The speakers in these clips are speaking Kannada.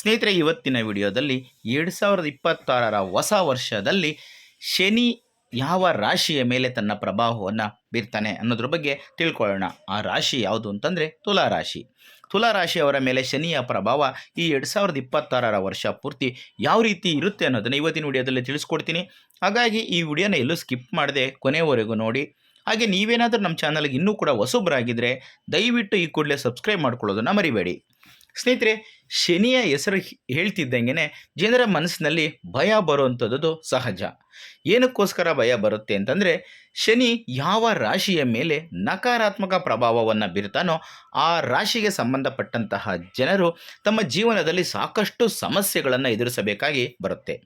ಸ್ನೇಹಿತರೆ, ಇವತ್ತಿನ ವಿಡಿಯೋದಲ್ಲಿ 2026ರ ಹೊಸ ವರ್ಷದಲ್ಲಿ ಶನಿ ಯಾವ ರಾಶಿಯ ಮೇಲೆ ತನ್ನ ಪ್ರಭಾವವನ್ನು ಬೀರ್ತಾನೆ ಅನ್ನೋದ್ರ ಬಗ್ಗೆ ತಿಳ್ಕೊಳ್ಳೋಣ. ಆ ರಾಶಿ ಯಾವುದು ಅಂತಂದರೆ ತುಲಾ ರಾಶಿ. ತುಲಾ ರಾಶಿಯವರ ಮೇಲೆ ಶನಿಯ ಪ್ರಭಾವ ಈ 2026ರ ವರ್ಷ ಪೂರ್ತಿ ಯಾವ ರೀತಿ ಇರುತ್ತೆ ಅನ್ನೋದನ್ನು ಇವತ್ತಿನ ವಿಡಿಯೋದಲ್ಲಿ ತಿಳಿಸ್ಕೊಡ್ತೀನಿ. ಹಾಗಾಗಿ ಈ ವಿಡಿಯೋನ ಎಲ್ಲೂ ಸ್ಕಿಪ್ ಮಾಡದೆ ಕೊನೆಯವರೆಗೂ ನೋಡಿ. ಹಾಗೆ ನೀವೇನಾದರೂ ನಮ್ಮ ಚಾನಲ್ಗೆ ಇನ್ನೂ ಕೂಡ ಹೊಸಬರಾಗಿದ್ದರೆ ದಯವಿಟ್ಟು ಈ ಕೂಡಲೇ ಸಬ್ಸ್ಕ್ರೈಬ್ ಮಾಡ್ಕೊಳ್ಳೋದನ್ನು ಮರಿಬೇಡಿ. ಸ್ನೇಹಿತರೆ, ಶನಿಯ ಹೆಸರು ಹೇಳ್ತಿದ್ದಂಗೆ ಜನರ ಮನಸ್ಸಿನಲ್ಲಿ ಭಯ ಬರುವಂಥದ್ದು ಸಹಜ. ಏನಕ್ಕೋಸ್ಕರ ಭಯ ಬರುತ್ತೆ ಅಂತಂದರೆ, ಶನಿ ಯಾವ ರಾಶಿಯ ಮೇಲೆ ನಕಾರಾತ್ಮಕ ಪ್ರಭಾವವನ್ನು ಬೀರ್ತಾನೋ ಆ ರಾಶಿಗೆ ಸಂಬಂಧಪಟ್ಟಂತಹ ಜನರು ತಮ್ಮ ಜೀವನದಲ್ಲಿ ಸಾಕಷ್ಟು ಸಮಸ್ಯೆಗಳನ್ನು ಎದುರಿಸಬೇಕಾಗಿ ಬರುತ್ತೆ.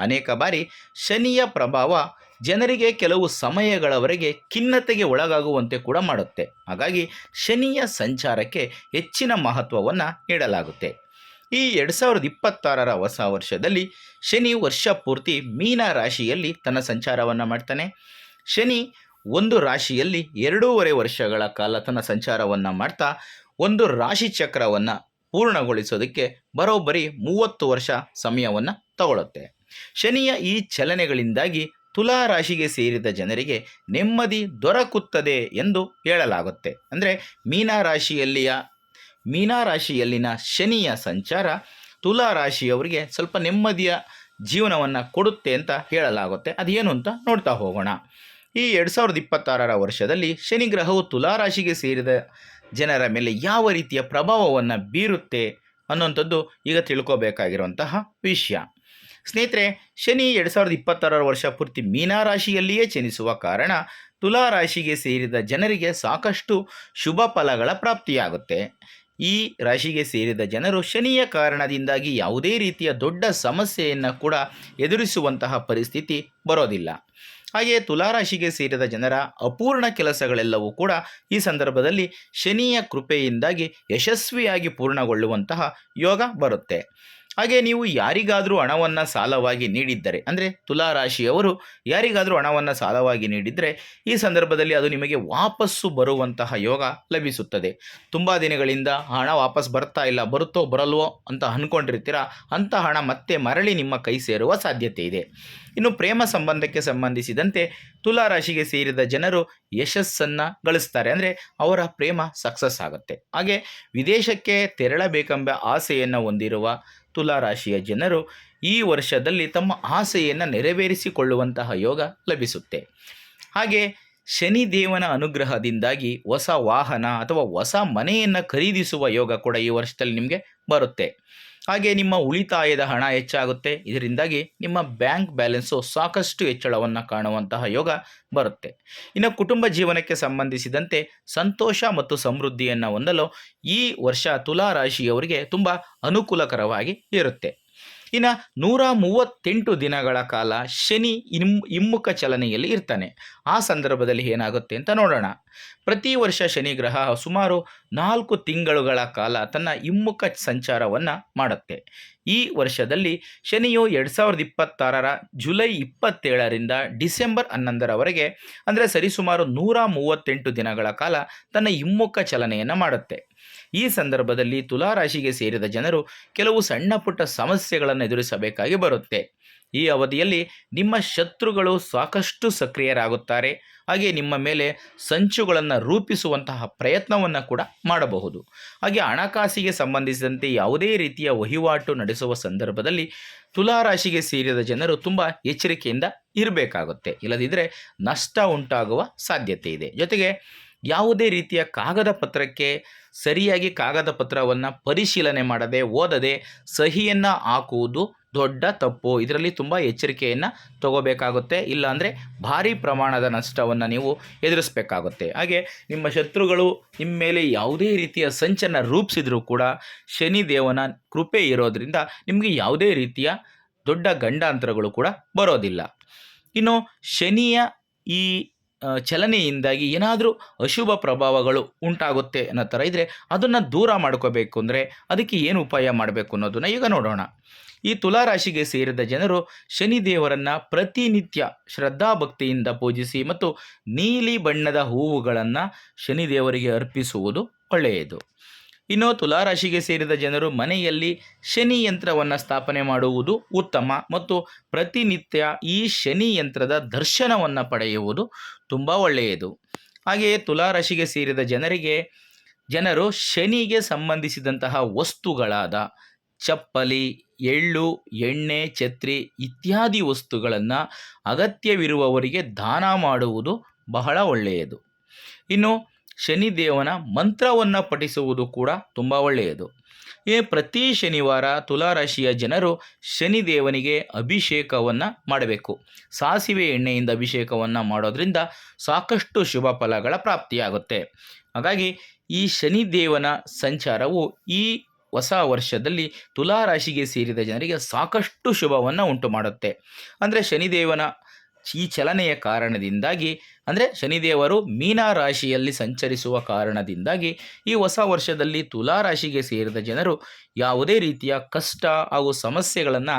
ಅನೇಕ ಬಾರಿ ಶನಿಯ ಪ್ರಭಾವ ಜನರಿಗೆ ಕೆಲವು ಸಮಯಗಳವರೆಗೆ ಖಿನ್ನತೆಗೆ ಒಳಗಾಗುವಂತೆ ಕೂಡ ಮಾಡುತ್ತೆ. ಹಾಗಾಗಿ ಶನಿಯ ಸಂಚಾರಕ್ಕೆ ಹೆಚ್ಚಿನ ಮಹತ್ವವನ್ನು ನೀಡಲಾಗುತ್ತೆ. ಈ 2026ರ ಹೊಸ ವರ್ಷದಲ್ಲಿ ಶನಿ ವರ್ಷ ಪೂರ್ತಿ ಮೀನ ರಾಶಿಯಲ್ಲಿ ತನ್ನ ಸಂಚಾರವನ್ನು ಮಾಡ್ತಾನೆ. ಶನಿ ಒಂದು ರಾಶಿಯಲ್ಲಿ 2.5 ವರ್ಷಗಳ ಕಾಲ ತನ್ನ ಸಂಚಾರವನ್ನು ಮಾಡ್ತಾ ಒಂದು ರಾಶಿ ಚಕ್ರವನ್ನು ಪೂರ್ಣಗೊಳಿಸೋದಕ್ಕೆ ಬರೋಬ್ಬರಿ 30 ವರ್ಷ ಸಮಯವನ್ನು ತಗೊಳ್ಳುತ್ತೆ. ಶನಿಯ ಈ ಚಲನೆಗಳಿಂದಾಗಿ ತುಲಾ ರಾಶಿಗೆ ಸೇರಿದ ಜನರಿಗೆ ನೆಮ್ಮದಿ ದೊರಕುತ್ತದೆ ಎಂದು ಹೇಳಲಾಗುತ್ತೆ. ಅಂದರೆ ಮೀನ ರಾಶಿಯಲ್ಲಿನ ಶನಿಯ ಸಂಚಾರ ತುಲಾ ರಾಶಿಯವರಿಗೆ ಸ್ವಲ್ಪ ನೆಮ್ಮದಿಯ ಜೀವನವನ್ನು ಕೊಡುತ್ತೆ ಅಂತ ಹೇಳಲಾಗುತ್ತೆ. ಅದೇನು ಅಂತ ನೋಡ್ತಾ ಹೋಗೋಣ. ಈ 2026ರ ವರ್ಷದಲ್ಲಿ ಶನಿ ಗ್ರಹವು ತುಲಾ ರಾಶಿಗೆ ಸೇರಿದ ಜನರ ಮೇಲೆ ಯಾವ ರೀತಿಯ ಪ್ರಭಾವವನ್ನು ಬೀರುತ್ತೆ ಅನ್ನೋಂಥದ್ದು ಈಗ ತಿಳ್ಕೋಬೇಕಾಗಿರುವಂತಹ ವಿಷಯ. ಸ್ನೇಹಿತರೆ, ಶನಿ 2026ರ ವರ್ಷ ಪೂರ್ತಿ ಮೀನ ರಾಶಿಯಲ್ಲಿಯೇ ಚಲಿಸುವ ಕಾರಣ ತುಲಾ ರಾಶಿಗೆ ಸೇರಿದ ಜನರಿಗೆ ಸಾಕಷ್ಟು ಶುಭ ಫಲಗಳ ಪ್ರಾಪ್ತಿಯಾಗುತ್ತೆ. ಈ ರಾಶಿಗೆ ಸೇರಿದ ಜನರು ಶನಿಯ ಕಾರಣದಿಂದಾಗಿ ಯಾವುದೇ ರೀತಿಯ ದೊಡ್ಡ ಸಮಸ್ಯೆಯನ್ನು ಕೂಡ ಎದುರಿಸುವಂತಹ ಪರಿಸ್ಥಿತಿ ಬರೋದಿಲ್ಲ. ಹಾಗೆಯೇ ತುಲಾರಾಶಿಗೆ ಸೇರಿದ ಜನರ ಅಪೂರ್ಣ ಕೆಲಸಗಳೆಲ್ಲವೂ ಕೂಡ ಈ ಸಂದರ್ಭದಲ್ಲಿ ಶನಿಯ ಕೃಪೆಯಿಂದಾಗಿ ಯಶಸ್ವಿಯಾಗಿ ಪೂರ್ಣಗೊಳ್ಳುವಂತಹ ಯೋಗ ಬರುತ್ತೆ. ಹಾಗೆ ನೀವು ಯಾರಿಗಾದರೂ ಹಣವನ್ನು ಸಾಲವಾಗಿ ನೀಡಿದ್ದರೆ, ಅಂದರೆ ತುಲಾರಾಶಿಯವರು ಯಾರಿಗಾದರೂ ಹಣವನ್ನು ಸಾಲವಾಗಿ ನೀಡಿದರೆ ಈ ಸಂದರ್ಭದಲ್ಲಿ ಅದು ನಿಮಗೆ ವಾಪಸ್ಸು ಬರುವಂತಹ ಯೋಗ ಲಭಿಸುತ್ತದೆ. ತುಂಬ ದಿನಗಳಿಂದ ಹಣ ವಾಪಸ್ ಬರ್ತಾ ಇಲ್ಲ, ಬರುತ್ತೋ ಬರಲ್ವೋ ಅಂತ ಅಂದ್ಕೊಂಡಿರ್ತೀರ, ಅಂಥ ಹಣ ಮತ್ತೆ ಮರಳಿ ನಿಮ್ಮ ಕೈ ಸೇರುವ ಸಾಧ್ಯತೆ ಇದೆ. ಇನ್ನು ಪ್ರೇಮ ಸಂಬಂಧಕ್ಕೆ ಸಂಬಂಧಿಸಿದಂತೆ ತುಲಾರಾಶಿಗೆ ಸೇರಿದ ಜನರು ಯಶಸ್ಸನ್ನು ಗಳಿಸ್ತಾರೆ, ಅಂದರೆ ಅವರ ಪ್ರೇಮ ಸಕ್ಸಸ್ ಆಗುತ್ತೆ. ಹಾಗೆ ವಿದೇಶಕ್ಕೆ ತೆರಳಬೇಕೆಂಬ ಆಸೆಯನ್ನು ಹೊಂದಿರುವ ತುಲಾರಾಶಿಯ ಜನರು ಈ ವರ್ಷದಲ್ಲಿ ತಮ್ಮ ಆಸೆಯನ್ನು ನೆರವೇರಿಸಿಕೊಳ್ಳುವಂತಹ ಯೋಗ ಲಭಿಸುತ್ತೆ. ಹಾಗೆ ಶನಿದೇವನ ಅನುಗ್ರಹದಿಂದಾಗಿ ಹೊಸ ವಾಹನ ಅಥವಾ ಹೊಸ ಮನೆಯನ್ನು ಖರೀದಿಸುವ ಯೋಗ ಕೂಡ ಈ ವರ್ಷದಲ್ಲಿ ನಿಮಗೆ ಬರುತ್ತೆ. ಹಾಗೆ ನಿಮ್ಮ ಉಳಿತಾಯದ ಹಣ ಹೆಚ್ಚಾಗುತ್ತೆ. ಇದರಿಂದಾಗಿ ನಿಮ್ಮ ಬ್ಯಾಂಕ್ ಬ್ಯಾಲೆನ್ಸು ಸಾಕಷ್ಟು ಹೆಚ್ಚಳವನ್ನು ಕಾಣುವಂತಹ ಯೋಗ ಬರುತ್ತೆ. ಇನ್ನು ಕುಟುಂಬ ಜೀವನಕ್ಕೆ ಸಂಬಂಧಿಸಿದಂತೆ ಸಂತೋಷ ಮತ್ತು ಸಮೃದ್ಧಿಯನ್ನು ಹೊಂದಲು ಈ ವರ್ಷ ತುಲಾ ರಾಶಿಯವರಿಗೆ ತುಂಬ ಅನುಕೂಲಕರವಾಗಿ ಇರುತ್ತೆ. ಇನ್ನು 138 ದಿನಗಳ ಕಾಲ ಶನಿ ಹಿಮ್ಮುಖ ಚಲನೆಯಲ್ಲಿ ಇರ್ತಾನೆ. ಆ ಸಂದರ್ಭದಲ್ಲಿ ಏನಾಗುತ್ತೆ ಅಂತ ನೋಡೋಣ. ಪ್ರತಿ ವರ್ಷ ಶನಿ ಗ್ರಹ ಸುಮಾರು 4 ತಿಂಗಳುಗಳ ಕಾಲ ತನ್ನ ಹಿಮ್ಮುಖ ಸಂಚಾರವನ್ನು ಮಾಡುತ್ತೆ. ಈ ವರ್ಷದಲ್ಲಿ ಶನಿಯು 2026ರ ಜುಲೈ 27ರಿಂದ ಡಿಸೆಂಬರ್ 11ರವರೆಗೆ, ಅಂದರೆ ಸರಿಸುಮಾರು 138 ದಿನಗಳ ಕಾಲ ತನ್ನ ಹಿಮ್ಮುಖ ಚಲನೆಯನ್ನು ಮಾಡುತ್ತೆ. ಈ ಸಂದರ್ಭದಲ್ಲಿ ತುಲಾರಾಶಿಗೆ ಸೇರಿದ ಜನರು ಕೆಲವು ಸಣ್ಣ ಪುಟ್ಟ ಸಮಸ್ಯೆಗಳನ್ನು ಎದುರಿಸಬೇಕಾಗಿ ಬರುತ್ತೆ. ಈ ಅವಧಿಯಲ್ಲಿ ನಿಮ್ಮ ಶತ್ರುಗಳು ಸಾಕಷ್ಟು ಸಕ್ರಿಯರಾಗುತ್ತಾರೆ. ಹಾಗೆ ನಿಮ್ಮ ಮೇಲೆ ಸಂಚುಗಳನ್ನು ರೂಪಿಸುವಂತಹ ಪ್ರಯತ್ನವನ್ನು ಕೂಡ ಮಾಡಬಹುದು. ಹಾಗೆ ಹಣಕಾಸಿಗೆ ಸಂಬಂಧಿಸಿದಂತೆ ಯಾವುದೇ ರೀತಿಯ ವಹಿವಾಟು ನಡೆಸುವ ಸಂದರ್ಭದಲ್ಲಿ ತುಲಾರಾಶಿಗೆ ಸೇರಿದ ಜನರು ತುಂಬ ಎಚ್ಚರಿಕೆಯಿಂದ ಇರಬೇಕಾಗುತ್ತೆ. ಇಲ್ಲದಿದ್ದರೆ ನಷ್ಟ ಉಂಟಾಗುವ ಸಾಧ್ಯತೆ ಇದೆ. ಜೊತೆಗೆ ಯಾವುದೇ ರೀತಿಯ ಕಾಗದ ಪತ್ರಕ್ಕೆ ಸರಿಯಾಗಿ ಕಾಗದ ಪತ್ರವನ್ನು ಪರಿಶೀಲನೆ ಮಾಡದೆ ಓದದೆ ಸಹಿಯನ್ನು ಹಾಕುವುದು ದೊಡ್ಡ ತಪ್ಪು. ಇದರಲ್ಲಿ ತುಂಬ ಎಚ್ಚರಿಕೆಯನ್ನು ತಗೋಬೇಕಾಗುತ್ತೆ. ಇಲ್ಲಾಂದರೆ ಭಾರಿ ಪ್ರಮಾಣದ ನಷ್ಟವನ್ನು ನೀವು ಎದುರಿಸಬೇಕಾಗುತ್ತೆ. ಹಾಗೆ ನಿಮ್ಮ ಶತ್ರುಗಳು ನಿಮ್ಮ ಮೇಲೆ ಯಾವುದೇ ರೀತಿಯ ಸಂಚನ್ನು ರೂಪಿಸಿದರೂ ಕೂಡ ಶನಿದೇವನ ಕೃಪೆ ಇರೋದರಿಂದ ನಿಮಗೆ ಯಾವುದೇ ರೀತಿಯ ದೊಡ್ಡ ಗಂಡಾಂತರಗಳು ಕೂಡ ಬರೋದಿಲ್ಲ. ಇನ್ನು ಶನಿಯ ಈ ಚಲನೆಯಿಂದಾಗಿ ಏನಾದರೂ ಅಶುಭ ಪ್ರಭಾವಗಳು ಉಂಟಾಗುತ್ತೆ ಅನ್ನೋ ಥರ ಇದ್ದರೆ ಅದನ್ನು ದೂರ ಮಾಡ್ಕೋಬೇಕು. ಅಂದರೆ ಅದಕ್ಕೆ ಏನು ಉಪಾಯ ಮಾಡಬೇಕು ಅನ್ನೋದನ್ನು ಈಗ ನೋಡೋಣ. ಈ ತುಲಾರಾಶಿಗೆ ಸೇರಿದ ಜನರು ಶನಿದೇವರನ್ನು ಪ್ರತಿನಿತ್ಯ ಶ್ರದ್ಧಾಭಕ್ತಿಯಿಂದ ಪೂಜಿಸಿ ಮತ್ತು ನೀಲಿ ಬಣ್ಣದ ಹೂವುಗಳನ್ನು ಶನಿದೇವರಿಗೆ ಅರ್ಪಿಸುವುದು ಒಳ್ಳೆಯದು. ಇನ್ನು ತುಲಾರಾಶಿಗೆ ಸೇರಿದ ಜನರು ಮನೆಯಲ್ಲಿ ಶನಿ ಯಂತ್ರವನ್ನು ಸ್ಥಾಪನೆ ಮಾಡುವುದು ಉತ್ತಮ ಮತ್ತು ಪ್ರತಿನಿತ್ಯ ಈ ಶನಿ ಯಂತ್ರದ ದರ್ಶನವನ್ನು ಪಡೆಯುವುದು ತುಂಬ ಒಳ್ಳೆಯದು. ಹಾಗೆಯೇ ತುಲಾರಾಶಿಗೆ ಸೇರಿದ ಜನರು ಶನಿಗೆ ಸಂಬಂಧಿಸಿದಂತಹ ವಸ್ತುಗಳಾದ ಚಪ್ಪಲಿ, ಎಳ್ಳು, ಎಣ್ಣೆ, ಛತ್ರಿ ಇತ್ಯಾದಿ ವಸ್ತುಗಳನ್ನು ಅಗತ್ಯವಿರುವವರಿಗೆ ದಾನ ಮಾಡುವುದು ಬಹಳ ಒಳ್ಳೆಯದು. ಇನ್ನು ಶನಿದೇವನ ಮಂತ್ರವನ್ನು ಪಠಿಸುವುದು ಕೂಡ ತುಂಬ ಒಳ್ಳೆಯದು. ಪ್ರತಿ ಶನಿವಾರ ತುಲಾರಾಶಿಯ ಜನರು ಶನಿದೇವನಿಗೆ ಅಭಿಷೇಕವನ್ನು ಮಾಡಬೇಕು. ಸಾಸಿವೆ ಎಣ್ಣೆಯಿಂದ ಅಭಿಷೇಕವನ್ನು ಮಾಡೋದ್ರಿಂದ ಸಾಕಷ್ಟು ಶುಭ ಫಲಗಳ ಪ್ರಾಪ್ತಿಯಾಗುತ್ತೆ. ಹಾಗಾಗಿ ಈ ಶನಿದೇವನ ಸಂಚಾರವು ಈ ಹೊಸ ವರ್ಷದಲ್ಲಿ ತುಲಾರಾಶಿಗೆ ಸೇರಿದ ಜನರಿಗೆ ಸಾಕಷ್ಟು ಶುಭವನ್ನು ಉಂಟು ಮಾಡುತ್ತೆ. ಅಂದರೆ ಶನಿದೇವನ ಈ ಚಲನೆಯ ಕಾರಣದಿಂದಾಗಿ, ಅಂದರೆ ಶನಿದೇವರು ಮೀನ ರಾಶಿಯಲ್ಲಿ ಸಂಚರಿಸುವ ಕಾರಣದಿಂದಾಗಿ ಈ ಹೊಸ ವರ್ಷದಲ್ಲಿ ತುಲಾರಾಶಿಗೆ ಸೇರಿದ ಜನರು ಯಾವುದೇ ರೀತಿಯ ಕಷ್ಟ ಹಾಗೂ ಸಮಸ್ಯೆಗಳನ್ನು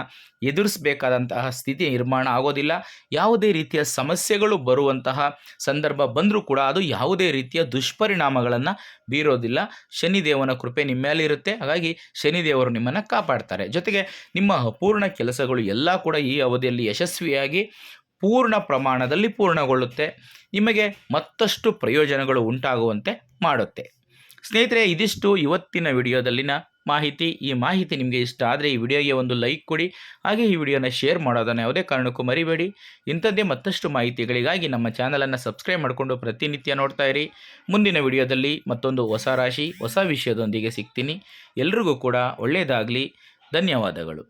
ಎದುರಿಸಬೇಕಾದಂತಹ ಸ್ಥಿತಿ ನಿರ್ಮಾಣ ಆಗೋದಿಲ್ಲ. ಯಾವುದೇ ರೀತಿಯ ಸಮಸ್ಯೆಗಳು ಬರುವಂತಹ ಸಂದರ್ಭ ಬಂದರೂ ಕೂಡ ಅದು ಯಾವುದೇ ರೀತಿಯ ದುಷ್ಪರಿಣಾಮಗಳನ್ನು ಬೀರೋದಿಲ್ಲ. ಶನಿದೇವನ ಕೃಪೆ ನಿಮ್ಮ ಮೇಲಿರುತ್ತೆ. ಹಾಗಾಗಿ ಶನಿದೇವರು ನಿಮ್ಮನ್ನು ಕಾಪಾಡ್ತಾರೆ. ಜೊತೆಗೆ ನಿಮ್ಮ ಅಪೂರ್ಣ ಕೆಲಸಗಳು ಎಲ್ಲ ಕೂಡ ಈ ಅವಧಿಯಲ್ಲಿ ಯಶಸ್ವಿಯಾಗಿ ಪೂರ್ಣ ಪ್ರಮಾಣದಲ್ಲಿ ಪೂರ್ಣಗೊಳ್ಳುತ್ತೆ. ನಿಮಗೆ ಮತ್ತಷ್ಟು ಪ್ರಯೋಜನಗಳು ಉಂಟಾಗುವಂತೆ ಮಾಡುತ್ತೆ. ಸ್ನೇಹಿತರೆ, ಇದಿಷ್ಟು ಇವತ್ತಿನ ವಿಡಿಯೋದಲ್ಲಿನ ಮಾಹಿತಿ. ಈ ಮಾಹಿತಿ ನಿಮಗೆ ಇಷ್ಟ ಆದರೆ ಈ ವಿಡಿಯೋಗೆ ಒಂದು ಲೈಕ್ ಕೊಡಿ. ಹಾಗೆ ಈ ವಿಡಿಯೋನ ಶೇರ್ ಮಾಡೋದನ್ನು ಯಾವುದೇ ಕಾರಣಕ್ಕೂ ಮರಿಬೇಡಿ. ಇಂಥದ್ದೇ ಮತ್ತಷ್ಟು ಮಾಹಿತಿಗಳಿಗಾಗಿ ನಮ್ಮ ಚಾನಲನ್ನು ಸಬ್ಸ್ಕ್ರೈಬ್ ಮಾಡಿಕೊಂಡು ಪ್ರತಿನಿತ್ಯ ನೋಡ್ತಾ ಇರಿ. ಮುಂದಿನ ವಿಡಿಯೋದಲ್ಲಿ ಮತ್ತೊಂದು ಹೊಸ ರಾಶಿ ಹೊಸ ವಿಷಯದೊಂದಿಗೆ ಸಿಗ್ತೀನಿ. ಎಲ್ರಿಗೂ ಕೂಡ ಒಳ್ಳೆಯದಾಗಲಿ. ಧನ್ಯವಾದಗಳು.